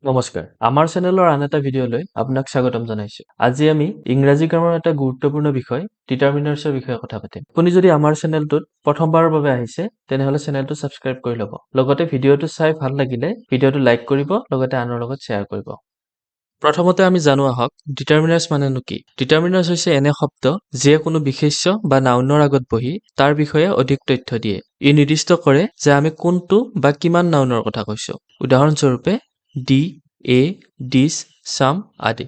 নমস্কাৰ আমাৰ চেনেলৰ আন এটা ভিডিঅ'লৈ আপোনাক স্বাগতম জনাইছো। আজি আমি ইংৰাজী গ্ৰামাৰৰ এটা গুৰুত্বপূৰ্ণ বিষয় ডিটাৰমিনাৰ্ছৰ বিষয়ে কথা পাতিম। আপুনি যদি আমাৰ চেনেলটোত প্ৰথমবাৰৰ বাবে আহিছে তেনেহলে চেনেলটো সাবস্ক্ৰাইব কৰি ল'ব। লগতে ভিডিঅ'টো চাই ভাল লাগিলে ভিডিঅ'টো লাইক কৰিব, লগতে আনৰ লগত শ্বেয়াৰ কৰিব। প্ৰথমতে আমি জানো আহক ডিটাৰমিনাৰ্ছ মানেনো কি। ডিটাৰমিনাৰ্ছ হৈছে এনে শব্দ যিয়ে কোনো বিশেষ্য বা নাউনৰ আগত বহি তাৰ বিষয়ে অধিক তথ্য দিয়ে। ই নিৰ্দিষ্ট কৰে যে আমি কোনটো বা কিমান নাউনৰ কথা কৈছো। উদাহৰণস্বৰূপে দি, এ, দিছ, চাম আদি।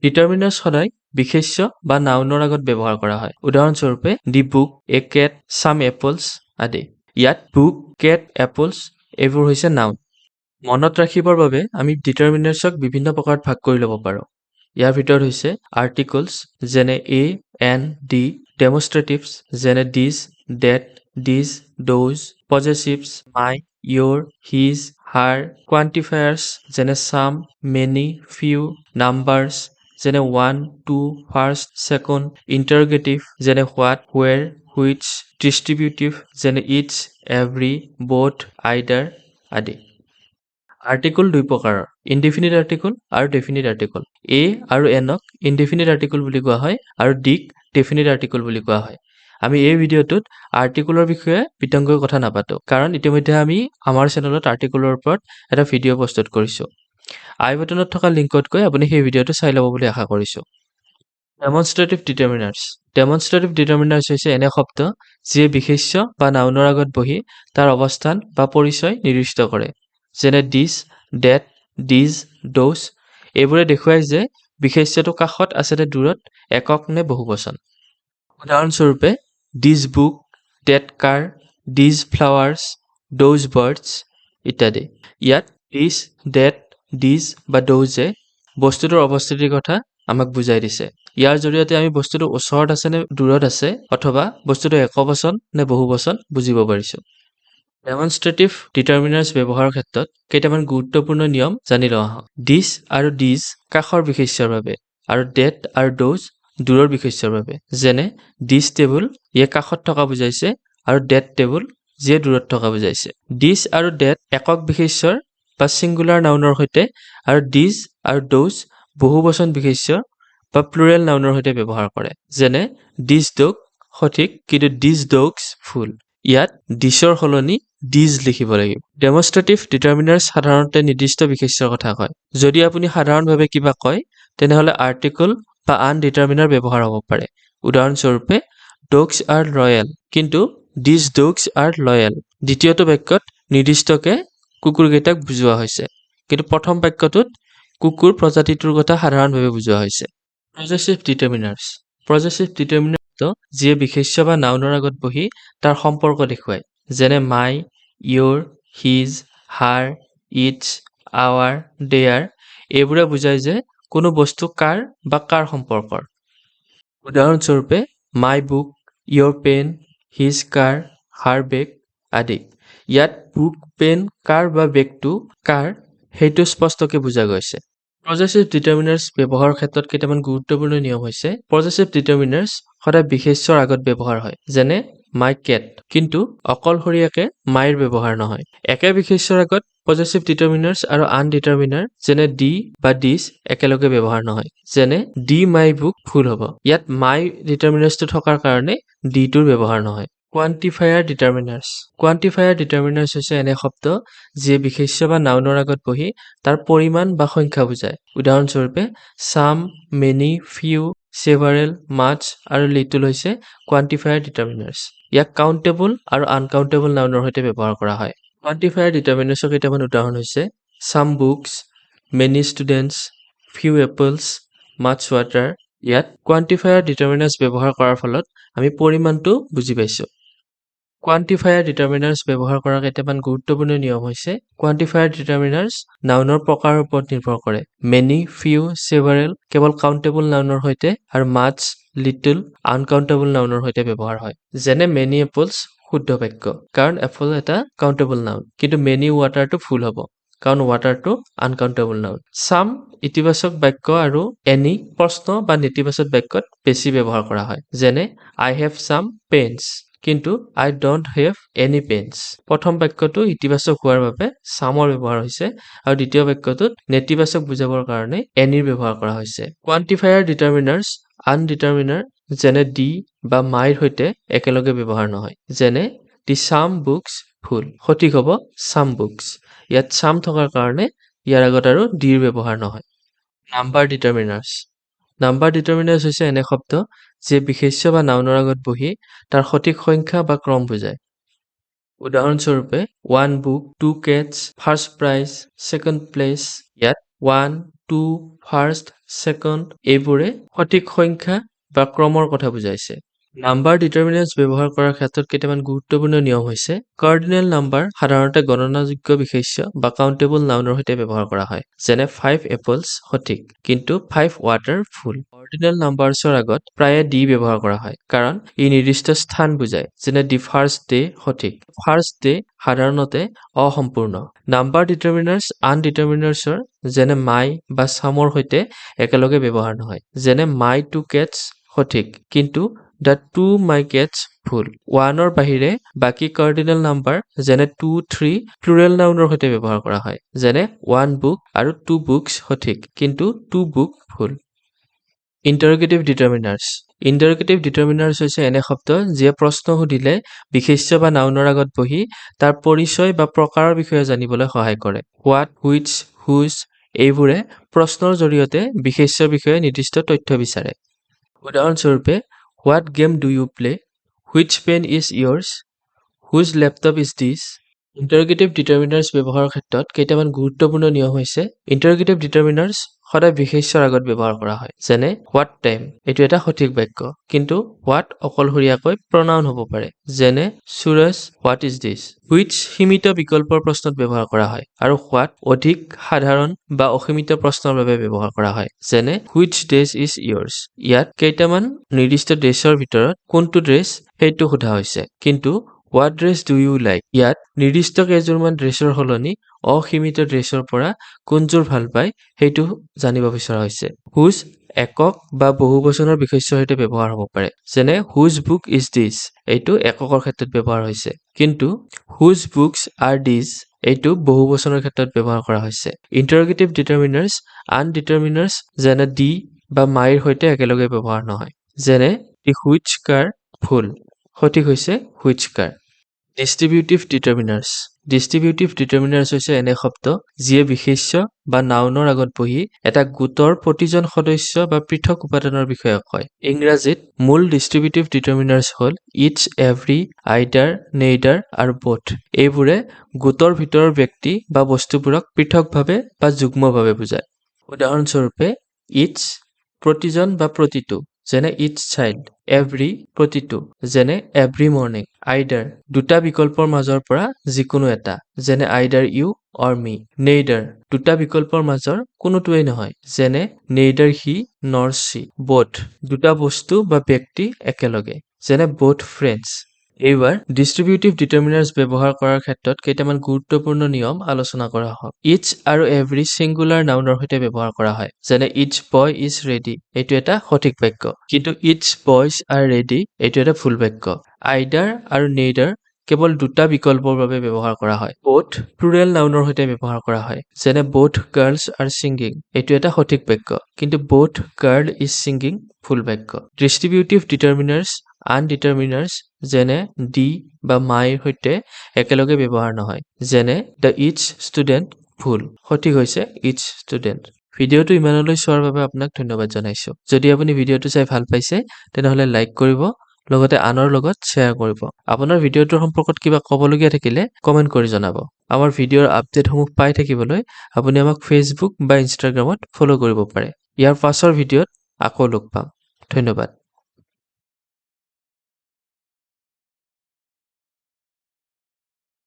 ডিটাৰমিনাৰ্ছ সদায় বিশেষ্য বা নাউনৰ আগত ব্যৱহাৰ কৰা হয়। উদাহৰণস্বৰূপে দি বুক, এ কেট, চাম এপলছ আদি। ইয়াত বুক, কেট, এপলছ এইবোৰ হৈছে নাউন। মনত ৰাখিবৰ বাবে আমি ডিটাৰমিনাৰ্ছক বিভিন্ন প্ৰকাৰত ভাগ কৰি ল'ব পাৰোঁ। ইয়াৰ ভিতৰত হৈছে আৰ্টিকলছ যেনে এ, এন, ডি, ডেমনষ্ট্ৰেটিভছ যেনে this, that, these, those, possessives my, your, his, her, quantifiers যেনে চাম, মেনি, ফিউ, নাম্বাৰ্ছ যেনে 1, 2, ফাৰ্ষ্ট, ছেকেণ্ড, ইণ্টাৰগেটিভ যেনে হোৱাট, হুৱেৰ, হুইচ, ডিষ্ট্ৰিবিউটিভ যেনে ইটছ, এভৰি, বোথ, আইডাৰ আদি। আৰ্টিকল দুই প্ৰকাৰৰ, ইনডিফিনিট আৰ্টিকল আৰু definite article. A আৰু এনক ইনডিফিনিট আৰ্টিকল বুলি কোৱা হয় আৰু ডিক ডেফিনিট আৰ্টিকল বুলি কোৱা হয়। আমি এই ভিডিঅ'টোত আৰ্টিকলৰ বিষয়ে বিতংকৈ কথা নাপাতো, কাৰণ ইতিমধ্যে আমি আমাৰ চেনেলত আৰ্টিকলৰ ওপৰত এটা ভিডিঅ' প্ৰস্তুত কৰিছো। আই বাটনত থকা লিংকত গৈ আপুনি সেই ভিডিঅ'টো চাই ল'ব বুলি আশা কৰিছো। ডেমনষ্ট্ৰেটিভ ডিটাৰমিনাৰ্ছ। ডেমনষ্ট্ৰেটিভ ডিটাৰমিনাৰ্ছ হৈছে এনে শব্দ যিয়ে বিশেষ্য বা নাউনৰ আগত বহি তাৰ অৱস্থান বা পৰিচয় নিৰ্দিষ্ট কৰে। যেনে দিছ, ডেট, ডিজ, ড'জ এইবোৰে দেখুৱায় যে বিশেষ্যটো কাষত আছে নে দূৰত, একক নে বহুবচন। উদাহৰণস্বৰূপে দিছ বুক, ডেট কাৰ, দিছ ফ্লাৱাৰ্ছ, ড'জ বাৰ্ডছ ইত্যাদি। ইয়াত দিছ, ডেট, ডিজ বা ড'জে বস্তুটোৰ অৱস্থিতিৰ কথা আমাক বুজাই দিছে। ইয়াৰ জৰিয়তে আমি বস্তুটো ওচৰত আছে নে দূৰত আছে অথবা বস্তুটো একবচন নে বহুবচন বুজিব পাৰিছো। ডেমনষ্ট্ৰেটিভ ডিটাৰমিনাৰ্ছ ব্যৱহাৰৰ ক্ষেত্ৰত কেইটামান গুৰুত্বপূৰ্ণ নিয়ম জানি লওঁ আহক। দিছ আৰু ডিজ কাষৰ বিশেষ্যৰ বাবে আৰু ডেট আৰু ড'জ দূৰৰ বিশেষ্যৰ বাবে। যেনে দিছ টেবুল ইয়ে কাষত থকা বুজাইছে আৰু ডেট টেবুল যিয়ে দূৰত থকা বুজাইছে। দিছ আৰু ডেট একক বিশেষ্যৰ বা ছিংগুলাৰ নাউনৰ সৈতে আৰু ডিজ আৰু ড'জ বহুবচন বিশেষ্য বা প্লুৰেল নাউনৰ সৈতে ব্যৱহাৰ কৰে। যেনে দিছ ডগ সঠিক, কিন্তু দিছ ডগছ ভুল। ইয়াত ডিছৰ সলনি ডিজ লিখিব লাগিব। ডেমনষ্ট্ৰেটিভ ডিটাৰমিনাৰ্ছ সাধাৰণতে নিৰ্দিষ্ট বিশেষ্যৰ কথা কয়। যদি আপুনি সাধাৰণভাৱে কিবা কয় তেনেহলে আৰ্টিকল বা আন ডিটাৰমিনাৰ ব্যৱহাৰ হ'ব পাৰে। উদাহৰণস্বৰূপে ডগছ আৰ ৰয়েল, কিন্তু দিছ ডগছ আৰ লয়েল। দ্বিতীয়টো বাক্যত নিৰ্দিষ্টকে কুকুৰকেইটাক বুজোৱা হৈছে, কিন্তু প্ৰথম বাক্যটোত কুকুৰ প্ৰজাতিটোৰ কথা সাধাৰণভাৱে বুজোৱা হৈছে। পজেছিভ ডিটাৰমিনাৰ্ছ। পজেছিভ ডিটাৰমিনাৰ্ছটো যিয়ে বিশেষ্য বা নাউনৰ আগত বহি তাৰ সম্পৰ্ক দেখুৱায়। যেনে my, your, his, her, its, our, their এইবোৰে বুজায় যে কোনো বস্তু কাৰ বা কাৰ সম্পৰ্কৰ। উদাহৰণস্বৰূপে মাই বুক, ইয়ৰ পেন, হিজ কাৰ, হাৰ বেগ আদি। ইয়াত বুক, পেন, কাৰ বা বেগটো কাৰ সেইটো স্পষ্টকৈ বুজা গৈছে। পজেছিভ ডিটাৰমিনাৰ্ছ ব্যৱহাৰৰ ক্ষেত্ৰত কেইটামান গুৰুত্বপূৰ্ণ নিয়ম হৈছে পজেছিভ ডিটাৰমিনাৰ্ছ সদায় বিশেষ্যৰ আগত ব্যৱহাৰ হয়। যেনে মাই কেট, কিন্তু অকলশৰীয়াকে মাইৰ ব্যৱহাৰ নহয়। একে বিশেষ্যৰ আগত পজেছিভ ডিটাৰমিনাৰ্ছ আৰু আন ডিটাৰমিনাৰ যেনে দি বা দিছ একেলগে ব্যৱহাৰ নহয়। যেনে দি মাই বুক ভুল হ'ব। ইয়াত মাই ডিটাৰমিনাৰ্ছটো থকাৰ কাৰণে ডিটোৰ ব্যৱহাৰ নহয়। কোৱান্টিফায়াৰ ডিটাৰমিনাৰ্ছ। কোৱান্টিফায়াৰ ডিটাৰমিনাৰ্ছ হৈছে এনে শব্দ যিয়ে বিশেষ্য বা নাউনৰ আগত বহি তাৰ পৰিমাণ বা সংখ্যা বুজায়। উদাহৰণস্বৰূপে চাম, মেনি, ফিউ, সেভাৰেল, মাছ আৰু লিটল হৈছে কোৱান্টিফায়াৰ ডিটাৰমিনাৰ্ছ। ইয়াক কাউণ্টেবল আৰু আনকাউণ্টেবল নাউনৰ সৈতে ব্যৱহাৰ কৰা হয়। কোৱান্টিফায়াৰ ডিটাৰমিনাৰ্ছৰ কেইটামান উদাহৰণ হৈছে চাম বুকছ, মেনি ষ্টুডেণ্টছ, ফিউ এপলছ, মাছ ৱাটাৰ। ইয়াত কোৱান্টিফায়াৰ ডিটাৰমিনাৰ্ছ ব্যৱহাৰ কৰাৰ ফলত আমি পৰিমাণটো বুজি পাইছো। কোৱান্টিফায়াৰ ডিটাৰমিনাৰ্ছ ব্যৱহাৰ কৰাৰ কেইটামান গুৰুত্বপূৰ্ণ নিয়ম হৈছে কোৱান্টিফায়াৰ ডিটাৰমিনাৰ্ছ নাউনৰ প্ৰকাৰৰ ওপৰত নিৰ্ভৰ কৰে। মেনি, ফিউ, সেভাৰেল কেৱল কাউণ্টেবল নাউনৰ সৈতে আৰু মাছ, লিটল আনকাউণ্টেবল নাউনৰ সৈতে ব্যৱহাৰ হয়। যেনে মেনি এপলছ শুদ্ধ বাক্য, কাৰণ এপল এটা কাউণ্টেবল নাউন, কিন্তু মেনি ৱাটাৰটো ভুল হ'ব, কাৰণ ৱাটাৰটো আনকাউণ্টেবল নাউন। চাম ইতিবাচক বাক্য আৰু এনি প্ৰশ্ন বা নেতিবাচক বাক্যত বেছি ব্যৱহাৰ কৰা হয়। যেনে আই হেভ চাম পেনছ, কিন্তু I don't have any pens প্ৰথম বাক্যটো ইতিবাচক হোৱাৰ বাবে someৰ ব্যৱহাৰ হৈছে আৰু দ্বিতীয় বাক্যটোত নেতিবাচক বুজাবৰ কাৰণে anyৰ ব্যৱহাৰ কৰা হৈছে quantifier determiners undeterminer যেনে the বা myৰ সৈতে একেলগে ব্যৱহাৰ নহয় যেনে the some books ফুল সঠিক হ'ব some books ইয়াত some থকাৰ কাৰণে ইয়াৰ আগত আৰু the ৰ ব্যৱহাৰ নহয় number determiners নাম্বাৰ ডিটাৰমিনাৰ্স হৈছে এনে শব্দ যে বিশেষ্য বা নাউনৰ আগত বহি তাৰ সঠিক সংখ্যা বা ক্ৰম বুজায় উদাহৰণস্বৰূপে 1 book 2 cats first prize second place ইয়াত 1 2 first second এইবোৰে সঠিক সংখ্যা বা ক্ৰমৰ কথা বুজাইছে নাম্বাৰ ডিটাৰমিনাৰ্স ব্যৱহাৰ কৰাৰ ক্ষেত্ৰত কেইটামান গুৰুত্বপূৰ্ণ নিয়ম হৈছে কাৰ্ডিনেল নাম্বাৰ সাধাৰণতে গণনাযোগ্য বিশেষ্য বা কাউন্টেবল নাউনৰ সৈতে ব্যৱহাৰ কৰা হয় যেনে 5 apples সঠিক কিন্তু 5 water ফুল অৰ্ডিনেল নাম্বাৰছৰ আগত প্ৰায়ে ডি ব্যৱহাৰ কৰা হয় কাৰণ ই নিৰ্দিষ্ট স্থান বুজায় যেনে দি ফাৰ্ষ্ট ডে সঠিক ফাৰ্ষ্ট ডে সাধাৰণতে অসম্পূৰ্ণ নাম্বাৰ ডিটাৰমিনাৰ্স আনডিটাৰমিনাৰ্সৰ যেনে মাই বা সামৰ সৈতে একেলগে ব্যৱহাৰ নহয় যেনে মাই টু কেটছ সঠিক কিন্তু The two my cats ফুল 1ৰ বাহিৰে বাকি কাৰ্ডিনেল নাম্বাৰ যেনে 2 3 প্লুৰেল নাউনৰ সৈতে ব্যৱহাৰ কৰা হয় যেনে 1 book আৰু 2 books সঠিক কিন্তু 2 book ফুল ইন্টাৰগেটিভ ডিটাৰমিনাৰ্স ইন্টাৰগেটিভ ডিটাৰমিনাৰ্স হৈছে এনে শব্দ যিয়ে প্ৰশ্ন সুধিলে বিশেষ্য বা নাউনৰ আগত বহি তাৰ পৰিচয় বা প্ৰকাৰৰ বিষয়ে জানিবলৈ সহায় কৰে what which whose এইবোৰে প্ৰশ্নৰ জৰিয়তে বিশেষ্যৰ বিষয়ে নিৰ্দিষ্ট তথ্য বিচাৰে উদাহৰণস্বৰূপে What game do you play? Which pen is yours? Whose laptop is this? Interrogative determiners ব্যৱহাৰৰ ক্ষেত্ৰত কেইটামান গুৰুত্বপূৰ্ণ নিয়ম হৈছে Interrogative determiners সদায় বিশেষ্যৰ আগত ব্যৱহাৰ কৰা হয় যেনে what time এটো এটা সঠিক বাক্য কিন্তু what অকলশৰীয়াকৈ pronoun হ'ব পাৰে যেনে Suraj what is this which সীমিত বিকল্পৰ প্ৰশ্নত ব্যৱহাৰ কৰা হয় আৰু what অধিক সাধাৰণ বা অসীমিত প্ৰশ্নৰ বাবে ব্যৱহাৰ কৰা হয় যেনে which dress is yours ইয়াত কেইটামান নিৰ্দিষ্ট ড্ৰেছৰ ভিতৰত কোনটো ড্ৰেছ সেইটো সোধা হৈছে কিন্তু What dress do you like? ইয়াত নিৰ্দিষ্ট কেইজোৰমান ড্ৰেছৰ হলনি অসীমিত ড্ৰেছৰ পৰা কোনজোৰ ভাল পায় সেইটো জানিব বিচৰা হৈছে whose একক বা বহুবচনৰ বিশেষ্যৰ সৈতে ব্যৱহাৰ হ'ব পাৰে যেনে whose book is this এইটো এককৰ ক্ষেত্ৰত ব্যৱহাৰ হৈছে কিন্তু whose books are these এইটো বহুবচনৰ ক্ষেত্ৰত ব্যৱহাৰ কৰা হৈছে ইন্টাৰগেটিভ ডিটাৰমিনাৰ্স আনডিটাৰমিনাৰ্স যেনে the বা myৰ সৈতে একেলগে ব্যৱহাৰ নহয় যেনে the which car ফুল সঠিক হৈছে which car ডিস্ট্ৰিবিউটিভ ডিটাৰমিনাৰ্স ডিস্ট্ৰিবিউটিভ ডিটাৰমিনাৰ্স হৈছে এনে শব্দ যিয়ে বিশেষ্য বা নাউনৰ আগত বহি এটা গোটৰ প্ৰতিজন সদস্য বা পৃথক উপাদানৰ বিষয়ে কয় ইংৰাজীত মূল ডিস্ট্ৰিবিউটিভ ডিটাৰমিনাৰ্স হ'ল ইচ এভৰি আইদাৰ নেইদাৰ আৰু both এইবোৰে গোটৰ ভিতৰৰ ব্যক্তি বা বস্তুবোৰক পৃথকভাৱে বা যুগ্মভাৱে বুজায় উদাহৰণস্বৰূপে ইচ প্ৰতিজন বা প্ৰতিটো যেনে each child every প্ৰতিটো যেনে every morning either দুটা বিকল্পৰ মাজৰ পৰা যিকোনো এটা যেনে either you or me neither দুটা বিকল্পৰ মাজৰ কোনোটোৱেই নহয় যেনে neither he nor she both দুটা বস্তু বা ব্যক্তি একেলগে যেনে both friends এইবাৰ ডিস্ট্ৰিবিউটিভ ডিটাৰমিনাৰ্স ব্যৱহাৰ কৰাৰ ক্ষেত্ৰত কেইটামান গুৰুত্বপূৰ্ণ নিয়ম আলোচনা কৰা হওক ইচ আৰু এভৰি সিঙ্গুলাৰ নাউনৰ সৈতে ব্যৱহাৰ কৰা হয় যেনে ইচ বয় ইজ ৰেডি এইটো এটা সঠিক বাক্য কিন্তু ইচ বয়জ আৰ ৰেডি এইটো এটা ভুল বাক্য আইদাৰ আৰু নেইদাৰ কেৱল দুটা বিকল্পৰ বাবে ব্যৱহাৰ কৰা হয় both প্লুৰেল নাউনৰ সৈতে ব্যৱহাৰ কৰা হয় যেনে both girls are singing এইটো এটা সঠিক বাক্য কিন্তু both girl is singing ভুল বাক্য ডিস্ট্ৰিবিউটিভ ডিটাৰমিনাৰ্স আনডিটাৰমিনাৰ্স যেনে দি বা মাইৰ সৈতে একেলগে ব্যৱহাৰ নহয় যেনে the each student ভুল সঠিক হৈছে each student ভিডিওটো ইমানলৈ চোৱাৰ বাবে আপোনাক ধন্যবাদ জনাইছো যদি আপুনি ভিডিওটো চাই ভাল পাইছে তেনেহলে লাইক কৰিব লগতে আনৰ লগত শ্বেয়াৰ কৰিব আপোনাৰ ভিডিওটোৰ সম্পৰ্কত কিবা ক'বলগীয়া থাকিলে কমেন্ট কৰি জনাব আমাৰ ভিডিওৰ আপডেটসমূহ পাই থাকিবলৈ আপুনি আমাক ফেচবুক বা ইনষ্টাগ্ৰামত ফলো কৰিব পাৰে ইয়াৰ পাছৰ ভিডিওত আকৌ লগ পাম ধন্যবাদ